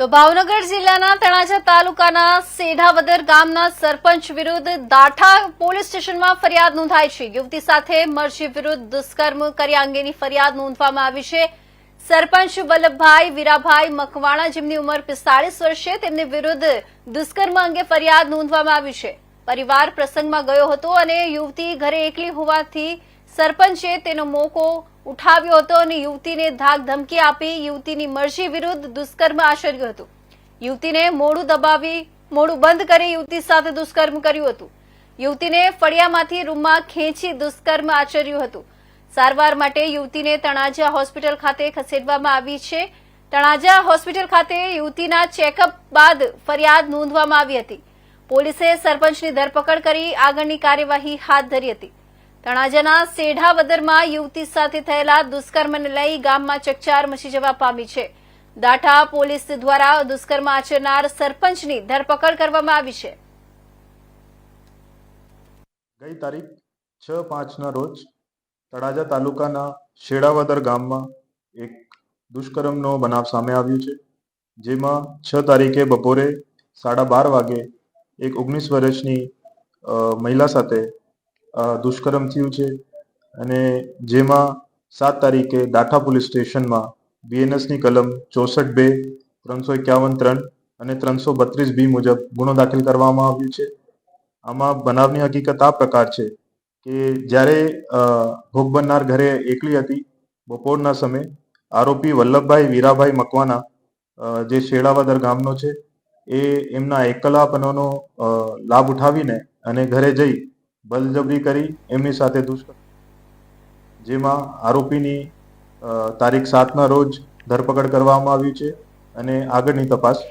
તો ભાવનગર જિલ્લાના તળાજા તાલુકાના સેઢાવદર ગામના સરપંચ વિરુદ્ધ દાઠા પોલીસ સ્ટેશનમાં ફરિયાદ નોંધાઈ છે। યુવતી સાથે મરજી વિરુદ્ધ દુષ્કર્મ કર્યા અંગેની ફરિયાદ નોંધવામાં આવી છે। સરપંચ વલ્લભભાઈ વીરાભાઈ મકવાણા, જેમની ઉંમર 45 વર્ષ છે, તેમની વિરુદ્ધ દુષ્કર્મ અંગે ફરિયાદ નોંધવામાં આવી છે। પરિવાર પ્રસંગમાં ગયો હતો અને યુવતી ઘરે એકલી હોવાથી સરપંચે તેનો મોકો ઉઠાવ્યો હતો અને યુવતીને ધાક ધમકી આપી યુવતીની મરજી વિરુદ્ધ દુષ્કર્મ આચર્યું હતું। યુવતીને મોઢું દબાવી મોઢું બંધ કરી યુવતી સાથે દુષ્કર્મ કર્યું હતું। યુવતીને ફળિયામાંથી રૂમમાં ખેંચી દુષ્કર્મ આચર્યું હતું। સારવાર માટે યુવતીને તણાજા હોસ્પિટલ ખાતે ખસેડવામાં આવી છે। તણાજા હોસ્પિટલ ખાતે યુવતીના ચેકઅપ બાદ ફરિયાદ નોંધવામાં આવી હતી। પોલીસે સરપંચની ધરપકડ કરી આગળની કાર્યવાહી હાથ ધરી હતી। તણાજાના સેઢાવદરમાં યુવતી સાથે થયેલા દુષ્કર્મને લઈ ગામમાં ચકચાર મચી જવા પામી છે। દાઠા પોલીસ દ્વારા દુષ્કર્મ આચરનાર સરપંચની ધરપકડ કરવામાં આવી છે। ગઈ તારીખ 6/5ના રોજ તળાજા તાલુકાના શેઢાવદર ગામમાં એક દુષ્કર્મનો બનાવ સામે આવ્યો છે, જેમાં 6 તારીખે બપોરે 12:30 વાગે એક 19 વર્ષની મહિલા સાથે દુષ્કર્મ થયું છે અને જેમાં 7 તારીખે દાઠા પોલીસ સ્ટેશનમાં બીએનએસની કલમ 64(2), 351(3) અને 332(b) મુજબ ગુનો દાખલ કરવામાં આવ્યો છે। આમાં બનાવની હકીકત આ પ્રકાર છે કે જ્યારે ભોગ બનનાર ઘરે એકલી હતી, બપોરના સમયે આરોપી વલ્લભભાઈ વીરાભાઈ મકવાણા, જે શેઢાવદર ગામનો છે, એ એમના એકલાપણાનો લાભ ઉઠાવીને અને ઘરે જઈ બળજબરી કરી એમની સાથે દુષ્કર્મ, જેમાં આરોપીની તારીખ 7ના રોજ ધરપકડ કરવામાં આવી છે અને આગળની તપાસ